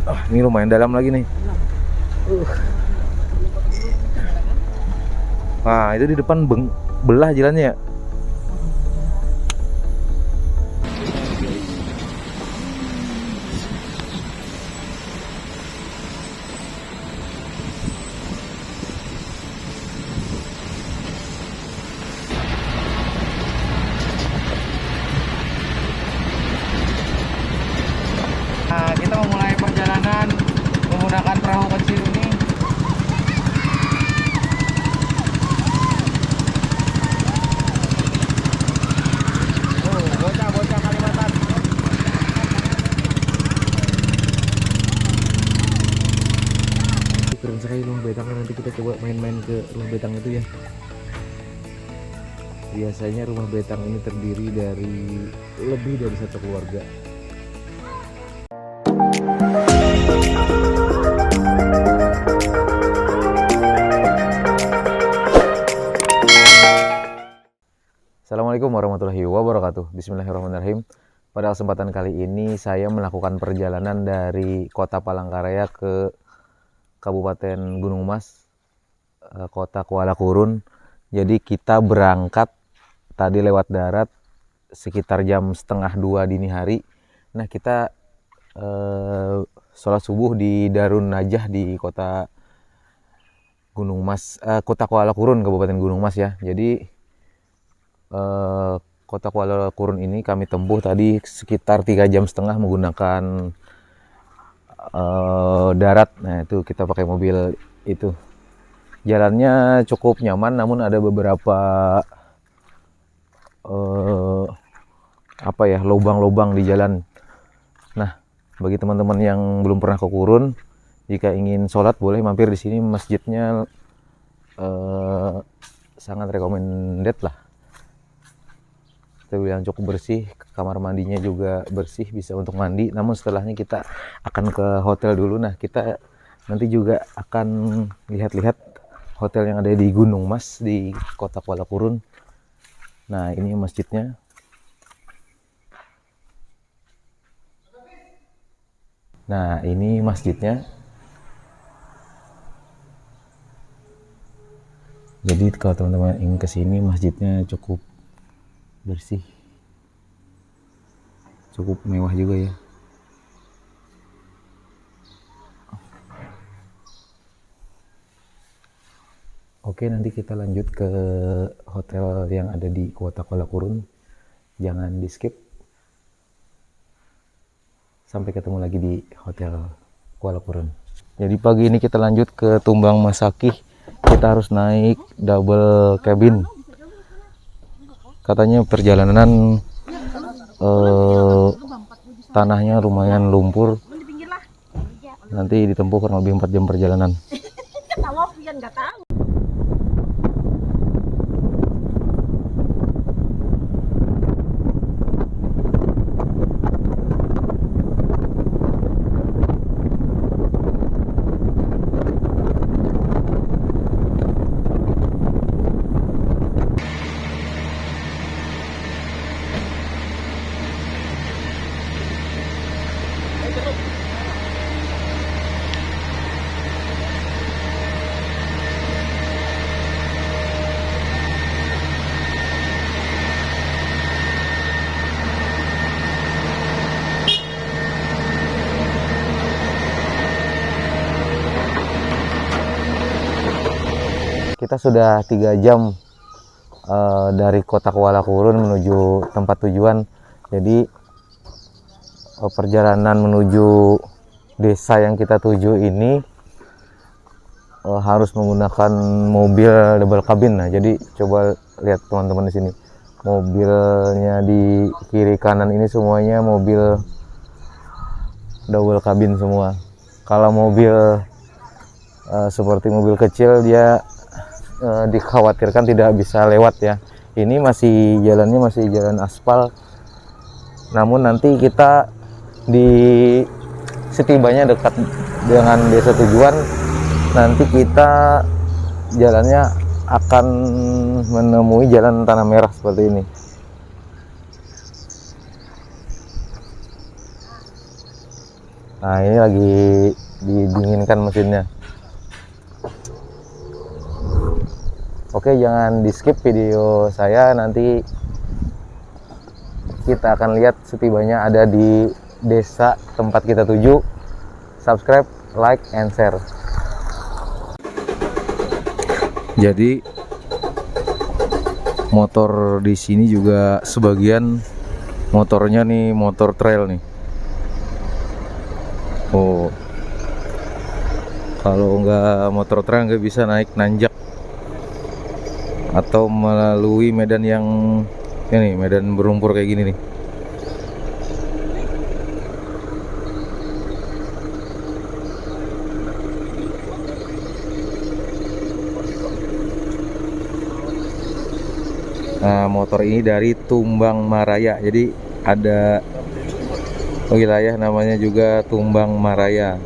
Ini lumayan dalam lagi nih. Nah, itu di depan belah jalannya ya. Nah, kita memulai perjalanan menggunakan perahu kecil ini. Bocah-bocah Kalimantan. Keren sekali rumah betangnya, nanti kita coba main-main ke rumah betang itu ya. Biasanya rumah betang ini terdiri dari lebih dari satu keluarga. Assalamualaikum warahmatullahi wabarakatuh. Bismillahirrahmanirrahim. Pada kesempatan kali ini saya melakukan perjalanan dari Kota Palangkaraya ke Kabupaten Gunung Mas, Kota Kuala Kurun. Jadi kita berangkat tadi lewat darat sekitar jam 1:30 dini hari. Nah, kita sholat subuh di Darun Najah di Kota Gunung Mas, Kota Kuala Kurun, Kabupaten Gunung Mas ya. Jadi Kota Kuala Kurun ini kami tempuh tadi sekitar 3,5 jam menggunakan darat. Nah, itu kita pakai mobil itu. Jalannya cukup nyaman, namun ada beberapa lubang-lubang di jalan. Nah, bagi teman-teman yang belum pernah ke Kurun, jika ingin sholat boleh mampir di sini. Masjidnya sangat recommended lah. Kita bilang cukup bersih, kamar mandinya juga bersih, bisa untuk mandi. Namun setelahnya kita akan ke hotel dulu. Nah, kita nanti juga akan lihat-lihat hotel yang ada di Gunung Mas di Kota Kuala Kurun. Nah, ini masjidnya. Nah, ini masjidnya. Jadi kalau teman-teman ingin kesini, masjidnya cukup bersih, cukup mewah juga ya. Oke, nanti kita lanjut ke hotel yang ada di Kota Kuala Kurun. Jangan di skip. Sampai ketemu lagi di hotel Kuala Kurun. Jadi pagi ini kita lanjut ke Tumbang Masakih. Kita harus naik double cabin. Katanya perjalanan tanahnya lumayan lumpur. Nanti ditempuh kurang lebih 4 jam perjalanan. Kita sudah 3 jam dari Kota Kuala Kurun menuju tempat tujuan. Jadi perjalanan menuju desa yang kita tuju ini harus menggunakan mobil double cabin. Nah, jadi coba lihat teman-teman di sini. Mobilnya di kiri kanan ini semuanya mobil double cabin semua. Kalau mobil seperti mobil kecil dia dikhawatirkan tidak bisa lewat ya. Ini jalannya masih jalan aspal. Namun nanti kita setibanya dekat dengan desa tujuan, nanti kita jalannya akan menemui jalan tanah merah seperti ini. Nah, ini lagi didinginkan mesinnya. Oke, jangan di skip video saya, nanti kita akan lihat setibanya ada di desa tempat kita tuju. Subscribe, like, and share. Jadi motor di sini juga sebagian motornya nih motor trail nih. Oh, kalau nggak motor trail nggak bisa naik nanjak atau melalui medan yang ini, medan berlumpur kayak gini nih. Nah, motor ini dari Tumbang Maraya, jadi ada wilayah namanya juga Tumbang Maraya.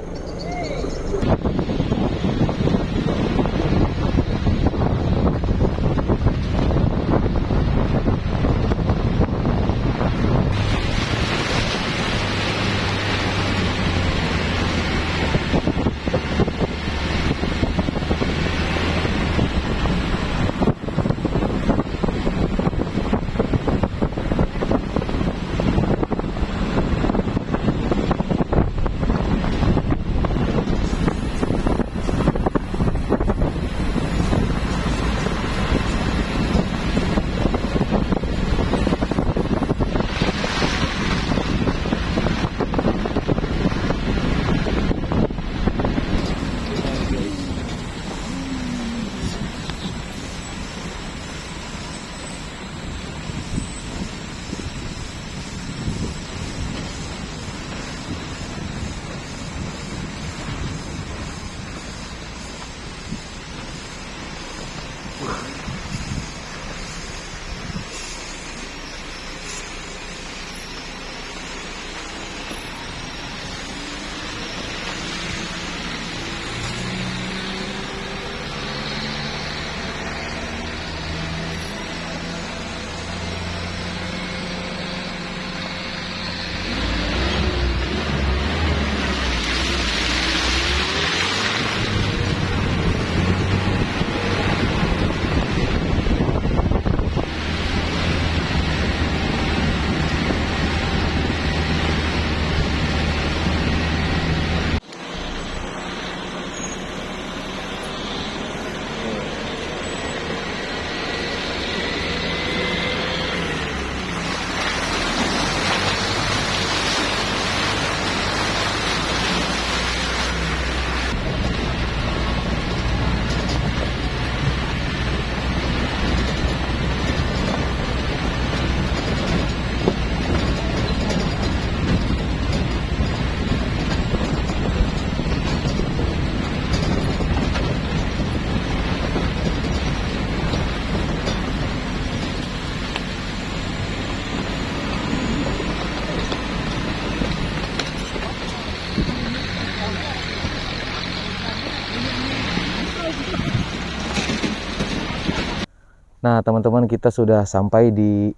Nah, teman-teman, kita sudah sampai di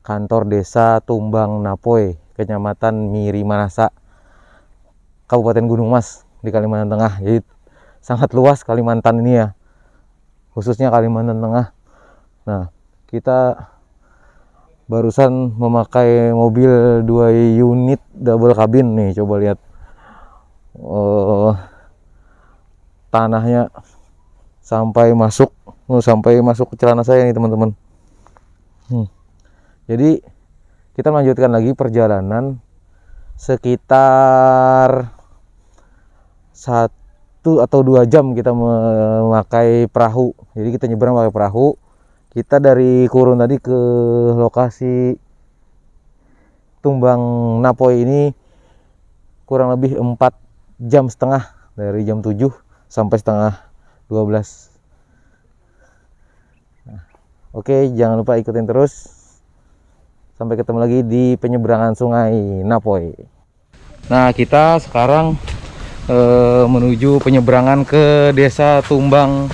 kantor desa Tumbang Napoy, Kecamatan Miri Manasa, Kabupaten Gunung Mas di Kalimantan Tengah. Jadi sangat luas Kalimantan ini ya, khususnya Kalimantan Tengah. Nah, kita barusan memakai mobil 2 unit double cabin nih, coba lihat tanahnya sampai masuk ke celana saya nih teman-teman. Jadi kita melanjutkan lagi perjalanan sekitar 1 atau 2 jam kita memakai perahu. Jadi kita nyebrang pakai perahu. Kita dari Kurun tadi ke lokasi Tumbang Napoy ini kurang lebih 4,5 jam, dari jam 7 sampai setengah 12. Oke, jangan lupa ikutin terus. Sampai ketemu lagi di penyeberangan sungai Napoy. Nah, kita sekarang menuju penyeberangan ke desa Tumbang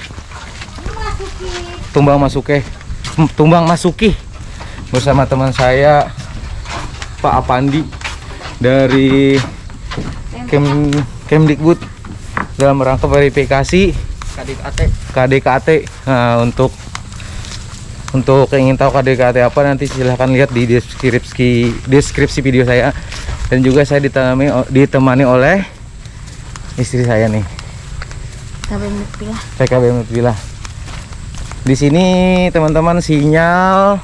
Masuki bersama teman saya Pak Apandi dari Kemdikbud dalam rangka verifikasi KDKT. Nah, untuk yang ingin tahu KDKT apa, nanti silahkan lihat di deskripsi video saya. Dan juga saya ditemani oleh istri saya nih, PKB Mutbilah. Di sini teman-teman sinyal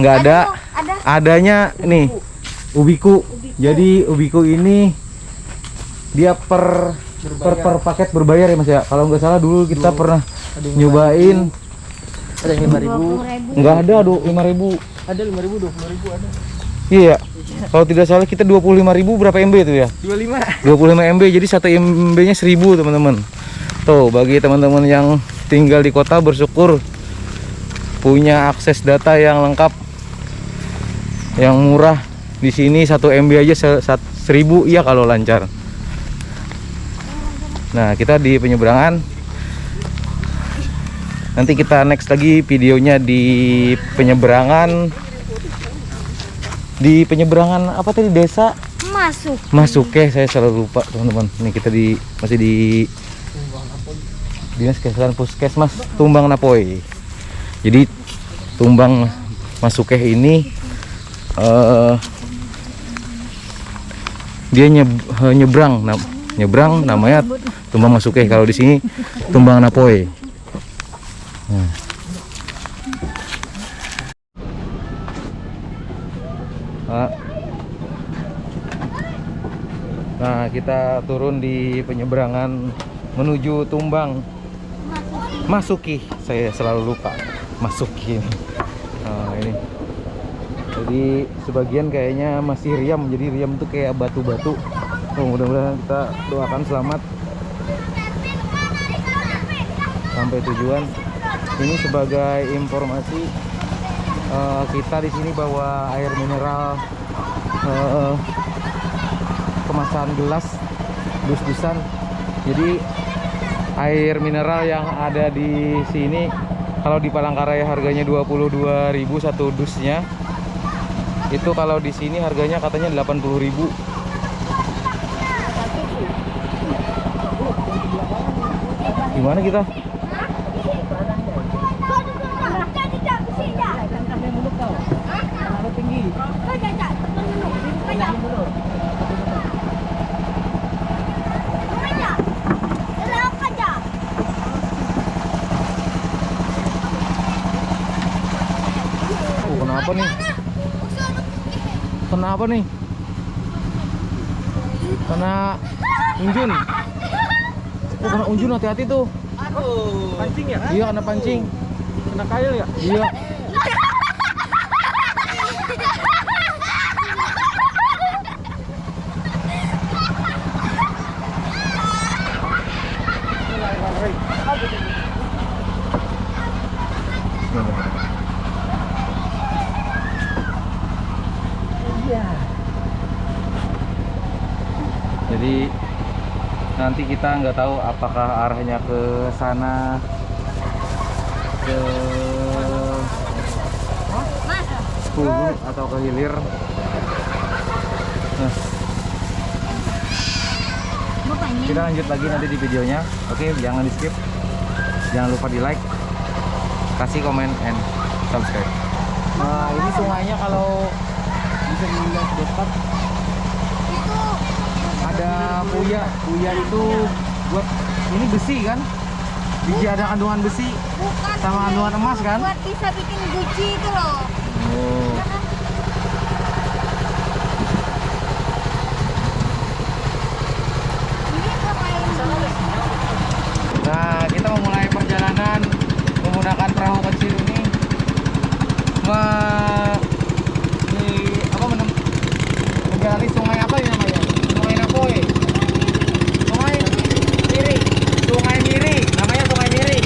nggak ada. Adanya nih Ubiku. Jadi Ubiku ini dia per paket berbayar ya Mas ya. Kalau nggak salah dulu kita pernah nyobain. Ada yang 5.000. Nggak ada, 5.000. Ada 5.000, 20.000 ada. Iya. Kalau tidak salah kita 25.000 berapa MB itu ya? 25 MB. Jadi 1 MB-nya 1.000 teman-teman. Tuh, bagi teman-teman yang tinggal di kota bersyukur punya akses data yang lengkap, yang murah. Di sini 1 MB aja 1.000 ya kalau lancar. Nah, kita di penyeberangan. Nanti kita next lagi videonya di penyeberangan. Di penyeberangan apa tadi, desa Masuke, saya selalu lupa teman-teman. Ini kita masih di Dinas Kesehatan Puskesmas Tumbang Napoi. Jadi Tumbang Masuke ini dia nyebrang namanya Tumbang Masuke. Kalau di sini Tumbang Napoi. Nah, kita turun di penyeberangan menuju Tumbang Masuki. Saya selalu lupa Masuki. Nah, ini. Jadi sebagian kayaknya masih riam. Jadi riam itu kayak batu-batu. Mudah-mudahan kita doakan selamat sampai tujuan. Ini sebagai informasi, kita di sini bawa air mineral kemasan gelas dus-dusan. Jadi air mineral yang ada di sini kalau di Palangkaraya harganya 22.000 satu dusnya. Itu kalau di sini harganya katanya 80.000. Gimana kita? Kenapa nih? Kenapa nih? Kena unjun. Kena unjun, hati-hati tuh. Aduh, pancing ya? Iya, kena pancing. Kena kail ya? Iya. Jadi nanti kita nggak tahu apakah arahnya ke sana, ke Hulu atau ke Hilir. Nah, kita lanjut lagi nanti di videonya. Oke, jangan di skip, jangan lupa di like, kasih komen, and subscribe. Nah, ini sungainya kalau bisa dilihat dekat ada Puya itu buat ini besi kan? Biji ada kandungan besi. Bukan, sama kandungan emas kan? Buat bisa bikin guci itu loh. Oh. Ini ngapain? Nah, kita memulai perjalanan menggunakan perahu kecil ini. Menggali sungai apa ini namanya? Sungai Napoi. Sungai Miri, namanya Sungai Miri.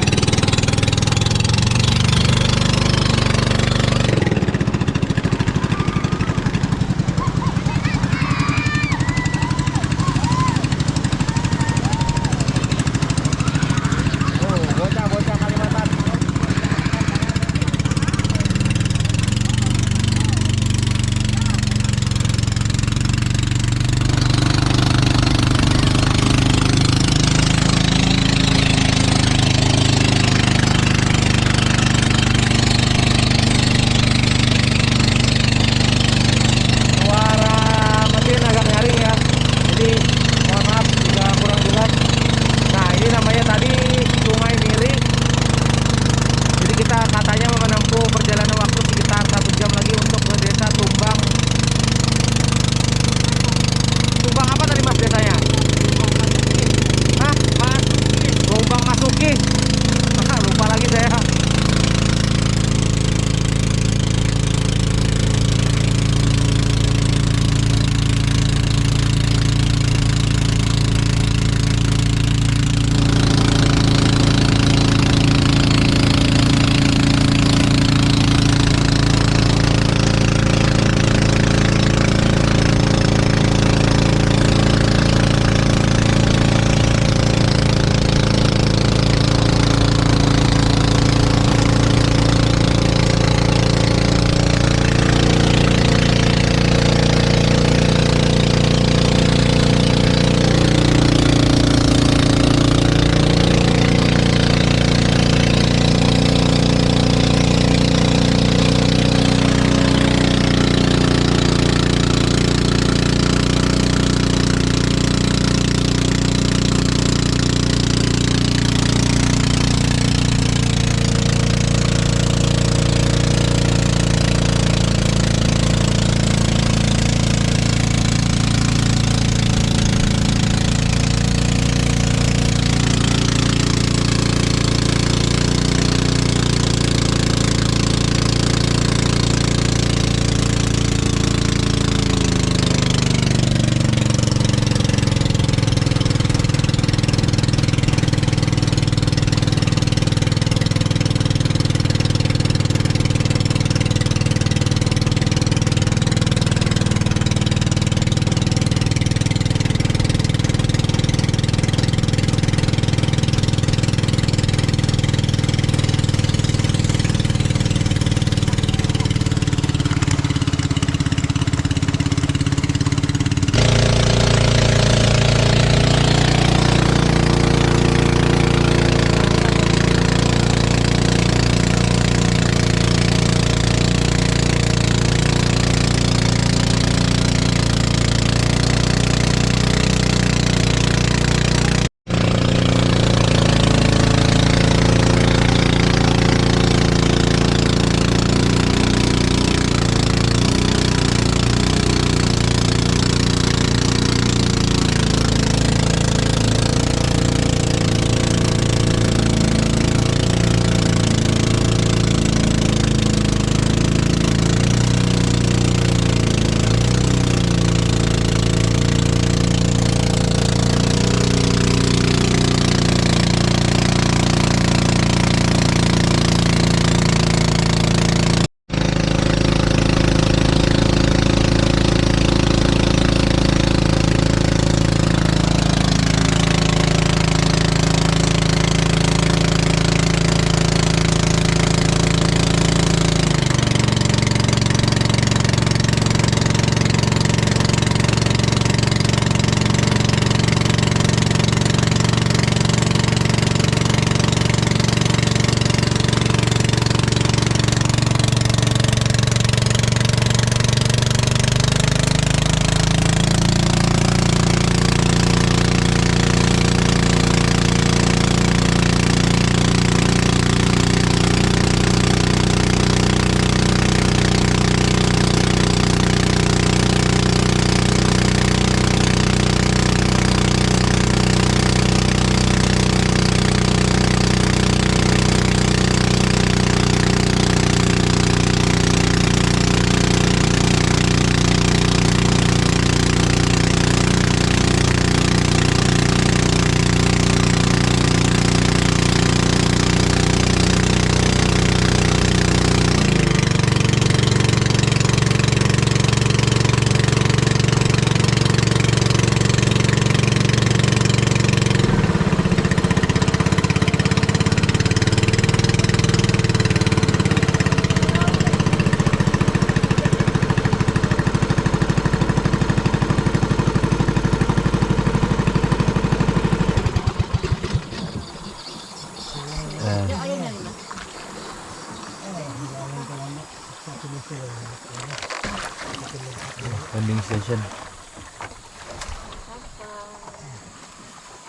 station.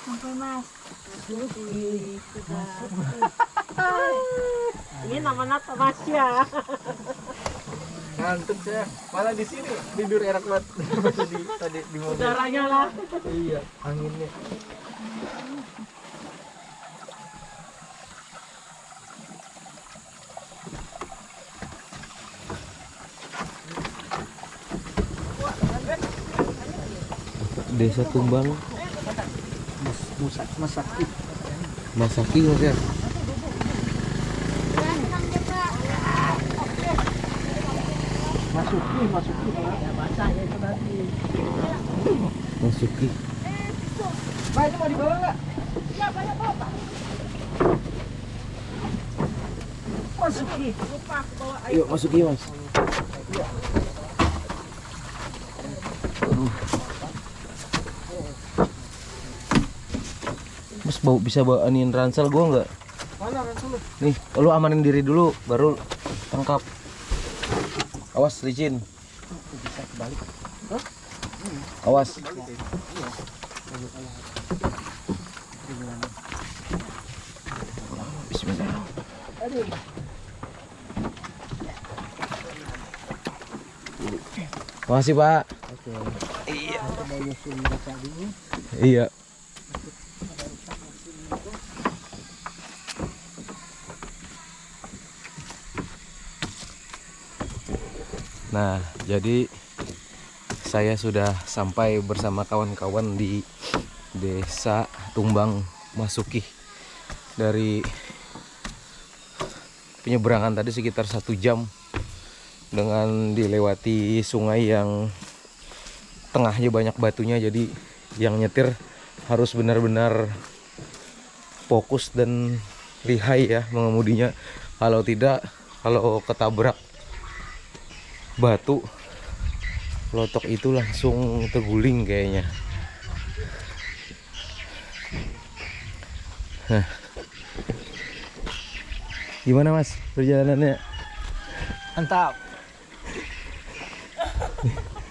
Sampai mas. Ini nama Tasya. Ngantuk saya. Malah di sini tidur enak banget. Tadi di mobil. Udaranya lah. Iya, anginnya. Desa Tumbang Masaki. Masaki Mas ya. Masuki. Bahasanya itu tadi. Masuki. Pak, itu mau dibawa nggak? Masuki. Lupa aku bawa. Yuk masuki Mas. Mas bisa bawaanin ransel gua nggak? Mana ransel lu? Nih, lu amanin diri dulu, baru tangkap. Awas licin. Bisa kebalik. Awas. Bismillah. Makasih Pak. Oke. Iya. Coba nyusul mereka dulu. Iya. Nah, jadi saya sudah sampai bersama kawan-kawan di Desa Tumbang Masuki. Dari penyeberangan tadi sekitar 1 jam dengan dilewati sungai yang tengahnya banyak batunya, jadi yang nyetir harus benar-benar fokus dan lihai ya mengemudinya. Kalau tidak, kalau ketabrak batu lotok itu langsung terguling kayaknya. Nah, gimana Mas perjalanannya? Mantap.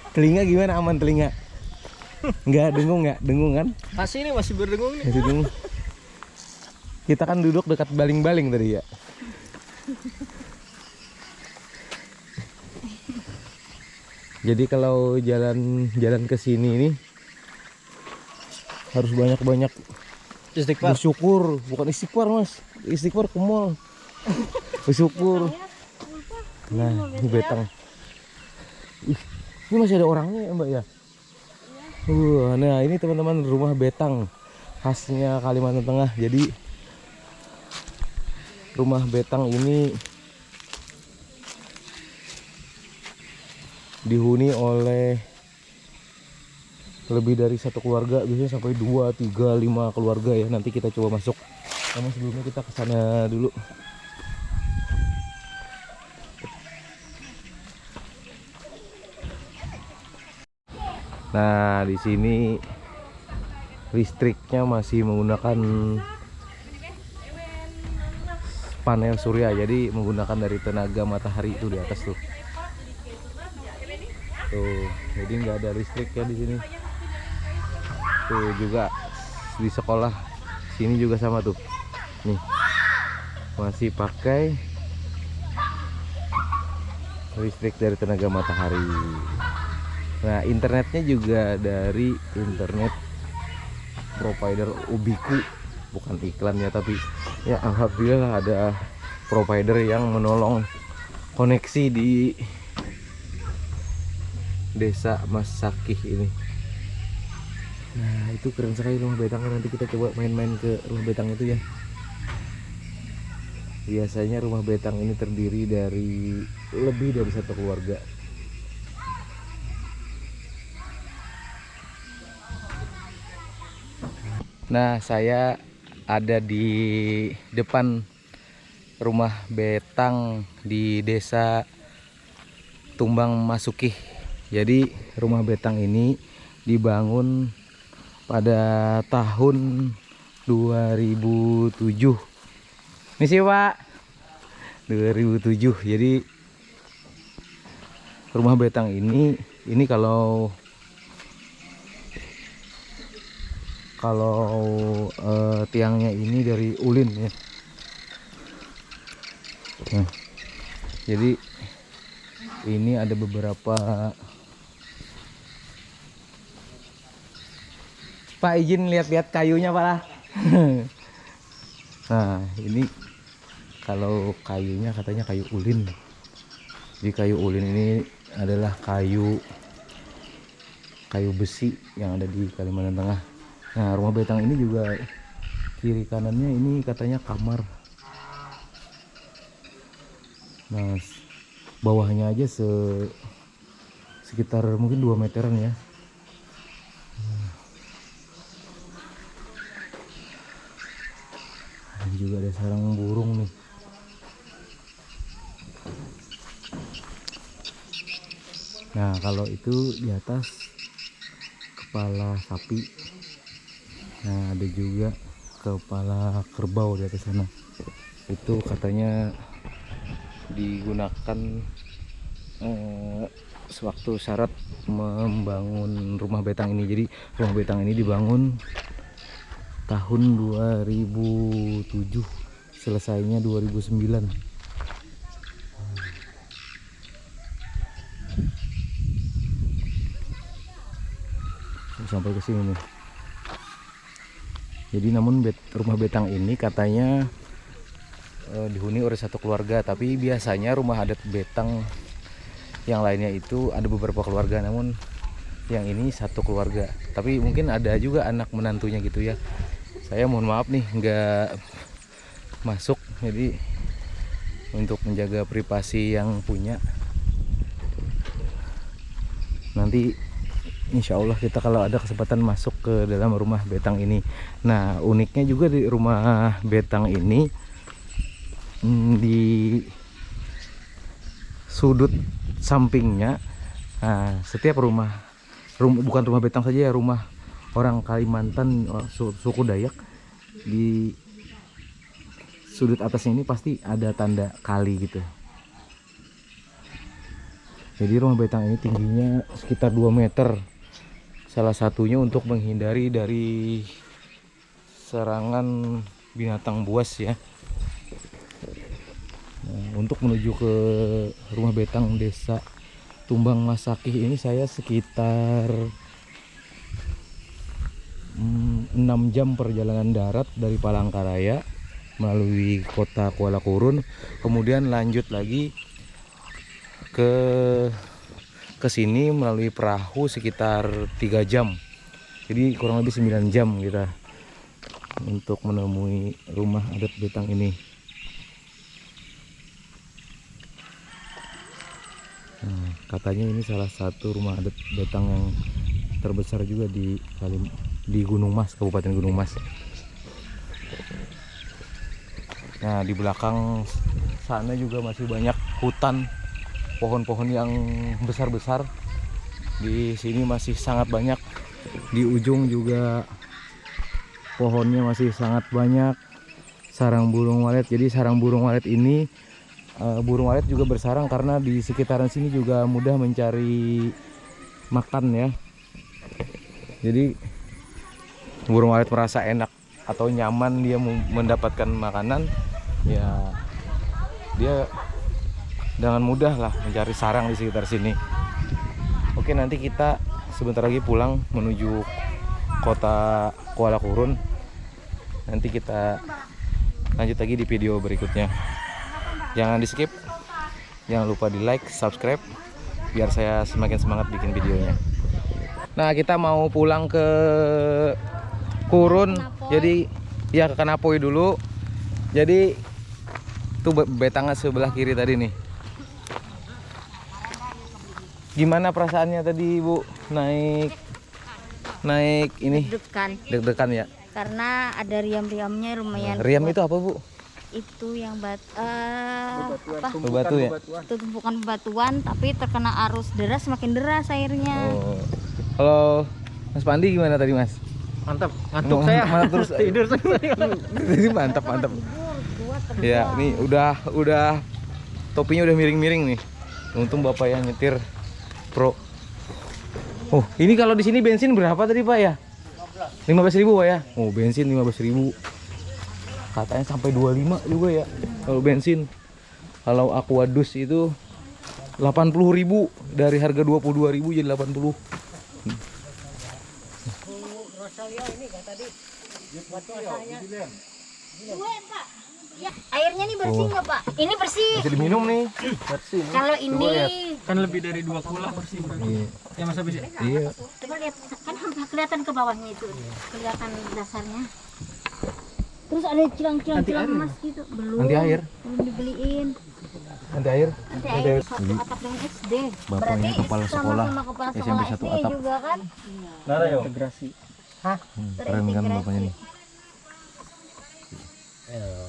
Telinga gimana, aman telinga? Enggak dengung kan? Masih ini masih berdengung nih. Masih dengung. Kita kan duduk dekat baling-baling tadi ya. Jadi kalau jalan ke sini ini harus banyak-banyak Istighfar. bersyukur, bukan istighfar Mas. Istighfar ke mall. Bersyukur. Nah, ini betang. Ih, ini masih ada orangnya ya, Mbak ya? Nah ini teman-teman rumah betang khasnya Kalimantan Tengah. Jadi rumah betang ini dihuni oleh lebih dari 1 keluarga, biasanya sampai 2, 3, 5 keluarga ya. Nanti kita coba masuk. Namun sebelumnya kita ke sana dulu. Nah, di sini listriknya masih menggunakan panel surya, jadi menggunakan dari tenaga matahari itu di atas tuh. Tuh, jadi nggak ada listrik ya di sini. Tuh juga di sekolah sini juga sama tuh. Nih, masih pakai listrik dari tenaga matahari. Nah, internetnya juga dari internet provider Ubiku, bukan iklan ya, tapi ya alhamdulillah ada provider yang menolong koneksi di Desa Masaki ini. Nah, itu keren sekali rumah betang. Nanti kita coba main-main ke rumah betang itu ya. Biasanya rumah betang ini terdiri dari lebih dari 1 keluarga. Nah, saya ada di depan rumah betang di Desa Tumbang Masuki. Jadi rumah betang ini dibangun pada tahun 2007. Misi Pak, 2007. Jadi rumah betang ini kalau tiangnya ini dari ulin ya. Nah, jadi ini ada beberapa. Pak, izin lihat-lihat kayunya Pak lah. Nah, ini kalau kayunya katanya kayu ulin. Jadi kayu ulin ini adalah kayu besi yang ada di Kalimantan Tengah. Nah, rumah betang ini juga kiri kanannya ini katanya kamar. Nah, bawahnya aja sekitar mungkin 2 meteran ya. Dan juga ada sarang burung nih. Nah, kalau itu di atas kepala sapi. Nah, ada juga kepala kerbau di atas sana. Itu katanya digunakan sewaktu syarat membangun rumah betang ini. Jadi rumah betang ini dibangun tahun 2007, selesainya 2009. Sampai ke sini nih. Jadi namun rumah betang ini katanya dihuni oleh satu keluarga, tapi biasanya rumah adat betang yang lainnya itu ada beberapa keluarga, namun yang ini satu keluarga. Tapi mungkin ada juga anak menantunya gitu ya. Saya mohon maaf nih nggak masuk, jadi untuk menjaga privasi yang punya. Nanti insya Allah kita kalau ada kesempatan masuk ke dalam rumah betang ini. Nah, uniknya juga di rumah betang ini, di sudut sampingnya, nah, setiap rumah bukan rumah betang saja ya, rumah orang Kalimantan suku Dayak, di sudut atasnya ini pasti ada tanda kali gitu. Jadi rumah betang ini tingginya sekitar 2 meter. Salah satunya untuk menghindari dari serangan binatang buas ya. Nah, untuk menuju ke rumah betang desa Tumbang Masakih ini saya sekitar 6 jam perjalanan darat dari Palangkaraya melalui kota Kuala Kurun, kemudian lanjut lagi ke sini melalui perahu sekitar 3 jam. Jadi kurang lebih 9 jam kita untuk menemui rumah adat betang ini. Nah, katanya ini salah satu rumah adat betang yang terbesar juga di Gunung Mas, Kabupaten Gunung Mas. Nah, di belakang sana juga masih banyak hutan, pohon-pohon yang besar-besar. Di sini masih sangat banyak. Di ujung juga pohonnya masih sangat banyak. Sarang burung walet. Jadi sarang burung walet ini, burung walet juga bersarang karena di sekitaran sini juga mudah mencari makan ya. Jadi burung walet merasa enak atau nyaman dia mendapatkan makanan, ya dia dengan mudah lah mencari sarang di sekitar sini. Oke, nanti kita sebentar lagi pulang menuju kota Kuala Kurun. Nanti kita lanjut lagi di video berikutnya. Jangan di skip, jangan lupa di like, subscribe, biar saya semakin semangat bikin videonya. Nah, kita mau pulang ke Kurun, jadi ya ke Kanapoy dulu. Jadi tuh betangnya sebelah kiri tadi nih. Gimana perasaannya tadi Bu naik ini? Deg-degan ya. Karena ada riam-riamnya lumayan. Riam itu apa Bu? Itu yang Batu ya. Itu tumpukan batuan, tapi terkena arus deras, semakin deras airnya. Oh. Kalau Mas Pandi gimana tadi Mas? Mantap, ngantuk saya. Mantap terus tidur saya. Ini mantap. Ya, nih udah topinya udah miring-miring nih. Untung Bapak yang nyetir Pro. Oh, ini kalau di sini bensin berapa tadi Pak ya? 15.000 Pak ya? Oh, bensin 15.000. Katanya sampai 25 juga ya kalau bensin. Kalau Aquadus itu 80.000, dari harga 22.000 jadi 80. Ya, airnya nih bersih nggak Pak? Ini bersih. Bisa diminum nih. Kalau ini Kan lebih dari 2 kula bersih. Iya. Ya masa bisa? Iya. coba lihat kan kelihatan ke bawahnya itu, kelihatan dasarnya. Terus ada cilang-cilang emas gitu. Belum. Anti air. Belum dibeliin. Anti air. Nanti air satu atap dengan SD. Bapaknya kepala sekolah kepala SMP sekolah 1 SD atap. juga kan. Nara yo. Integrasi. Keren kan bapaknya nih.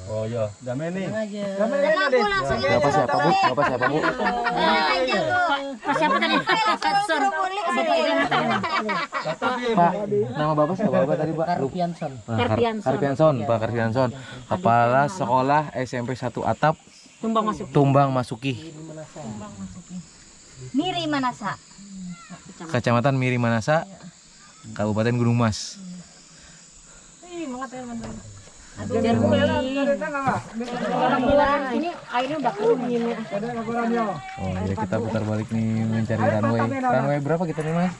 Oh iya, damai nih. Kenapa aku langsung Bapak siapa Bu? Bapak siapa Bu? aja Bu. Siapa tadi? Sur. Pak, nama Bapak siapa Bapak tadi Pak? Karpianson. Karpianson, Pak Karpianson. Kepala sekolah SMP 1 atap Tumbang Masuki. Miri Manasa. Kecamatan Miri Manasa, Kabupaten Gunung Mas. Orang luar ini airnya udah keruh. Oh ya, kita putar balik nih mencari runway. Runway berapa kita nih Mas?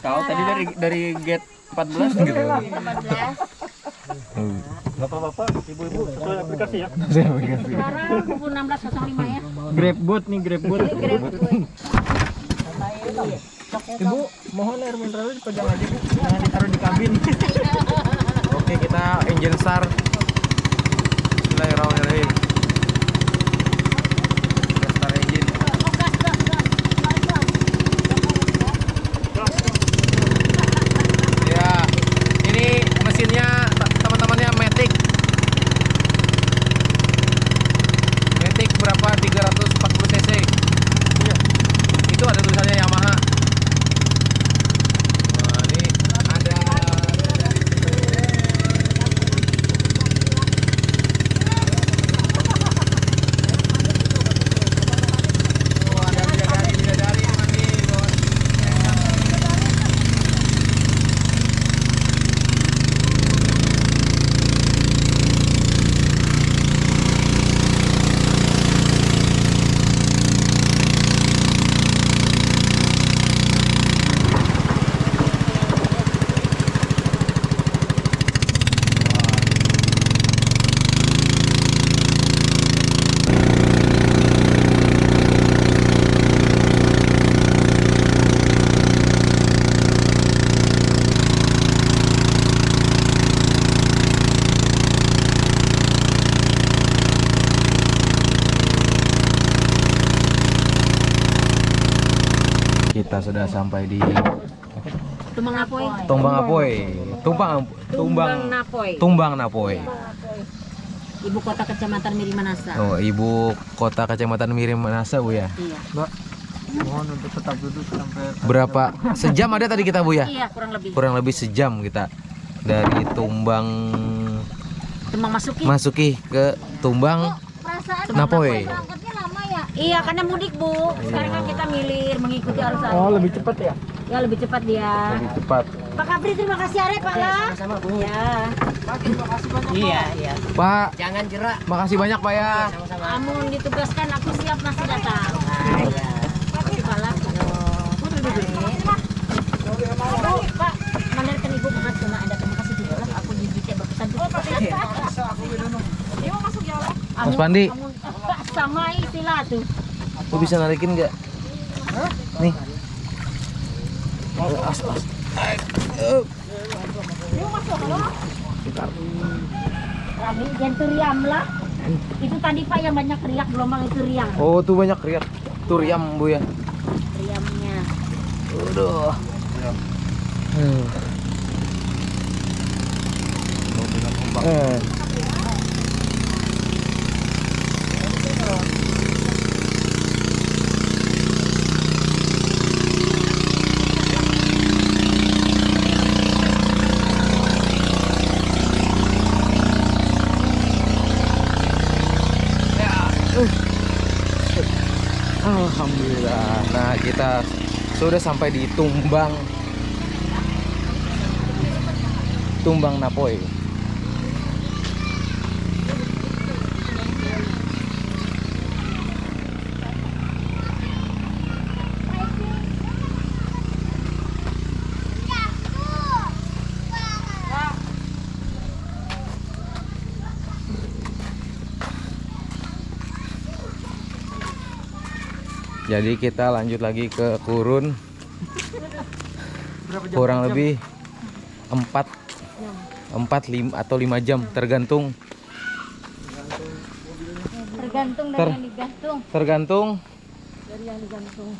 Kau tadi dari gate 14 gitu. 14. Bapak-bapak, ibu-ibu sesuai aplikasi ya. Sekarang pukul 16.05 ya. Grabboat nih, Grabboat. Grab. Ibu, mohon air mineral dipegang aja Bu. Jangan ditaruh di kabin. Oke, kita engine start. Bismillahirrahmanirrahim. Kita start engine. Ya, ini mesinnya teman-temannya Matic. Matic berapa? 340 cc. Iya. Itu ada tulisannya Yamaha. Nah, ini ada bidadari mandi bos. Kita sudah sampai di Tumbang Napoy. Tumbang Apoy. Tumbang Napoy. Ibu kota Kecamatan Miri Manasa. Oh, ibu kota Kecamatan Miri Manasa Bu ya. Iya. Mbak, mohon untuk tetap duduk sampai Berapa sejam ada tadi kita Bu ya? Iya, kurang lebih. Kurang lebih sejam kita dari Tumbang Tumbang Masuki ke Tumbang Perasaan Napoy. berangkatnya lama ya? Iya, karena mudik Bu. Sekarang kan kita milir mengikuti arus air. Oh, lebih cepat ya? Ya lebih cepat dia. Lebih cepat. Pak Kapri terima kasih Are Pak lah. Sama-sama Bu. Ya. Pak, terima kasih banyak. Iya. Pak, Jangan jerak. makasih banyak Pak ya. Sama-sama. Amun ditugaskan aku siap masih datang. Iya. Makasih Pak lah. Pak, mandarkan Ibu makan cuma ada terima kasih juga lah. Aku jijiknya berkesan juga. Dia mau masuk ya Allah. Mas Pandi, Sama istilah tuh. lu bisa narikin nggak? Nih. Rami jangan riam lah. Itu tadi Pak yang banyak riak gelombang itu riang. Oh, tuh banyak riak. Tuh riam Bu ya. Riamnya. Aduh. Alhamdulillah. Nah, kita sudah sampai di Tumbang Napoi. Jadi kita lanjut lagi ke Kurun. Berapa jam? Kurang lebih 4 5 atau 5 jam tergantung Tergantung dari yang digantung. tergantung Dari yang digantung.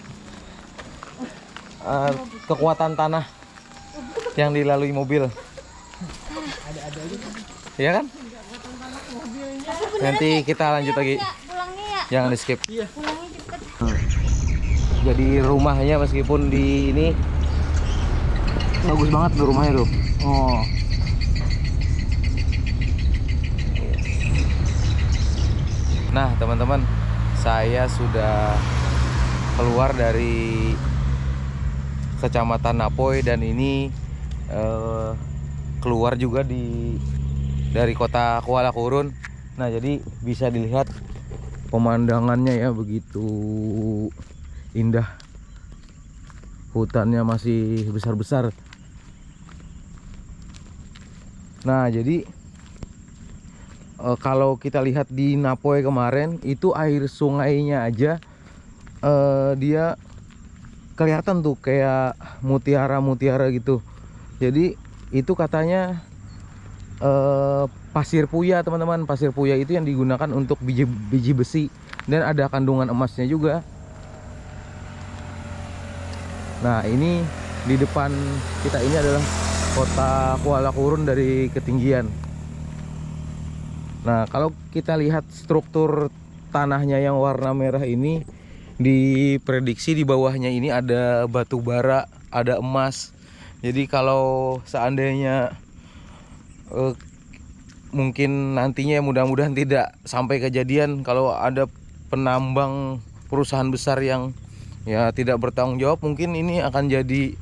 kekuatan tanah yang dilalui mobil. Iya kan? Nanti kita lanjut lagi. Pulangnya ya. Jangan di skip. Pulangnya cepet. Jadi rumahnya meskipun di ini bagus banget tuh rumahnya tuh. Oh. Nah, teman-teman, saya sudah keluar dari Kecamatan Napoi dan ini keluar juga dari kota Kuala Kurun. Nah, jadi bisa dilihat pemandangannya ya, begitu indah. Hutannya masih besar-besar. Nah, jadi kalau kita lihat di Napoi kemarin itu air sungainya aja dia kelihatan tuh kayak mutiara-mutiara gitu. Jadi itu katanya pasir puya, teman-teman. Pasir puya itu yang digunakan untuk biji besi dan ada kandungan emasnya juga. Nah, ini di depan kita ini adalah kota Kuala Kurun dari ketinggian. Nah, kalau kita lihat struktur tanahnya yang warna merah ini, diprediksi di bawahnya ini ada batu bara, ada emas. Jadi kalau seandainya mungkin nantinya, mudah-mudahan tidak sampai kejadian, kalau ada penambang perusahaan besar yang ya tidak bertanggung jawab, mungkin ini akan jadi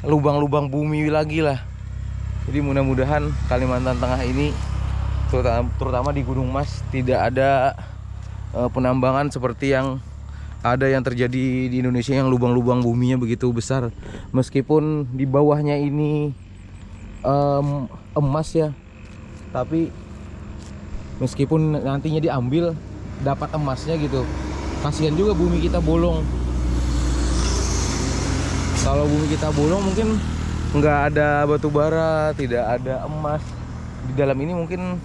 lubang-lubang bumi lagi lah. Jadi mudah-mudahan Kalimantan Tengah ini, terutama di Gunung Mas, tidak ada penambangan seperti yang ada yang terjadi di Indonesia, yang lubang-lubang buminya begitu besar. Meskipun di bawahnya ini emas ya, tapi meskipun nantinya diambil dapat emasnya gitu, kasihan juga bumi kita bolong. Kalau bumi kita bolong mungkin nggak ada batu bara, tidak ada emas di dalam ini, mungkin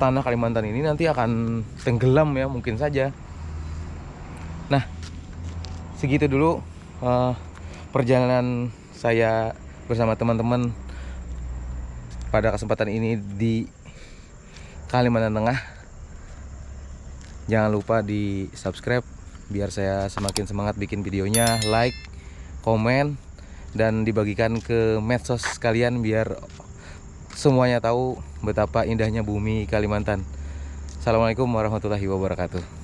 tanah Kalimantan ini nanti akan tenggelam ya, mungkin saja. Nah, segitu dulu perjalanan saya bersama teman-teman pada kesempatan ini di Kalimantan Tengah. Jangan lupa di subscribe biar saya semakin semangat bikin videonya, like, komen, dan dibagikan ke medsos sekalian biar semuanya tahu betapa indahnya bumi Kalimantan. Assalamualaikum warahmatullahi wabarakatuh.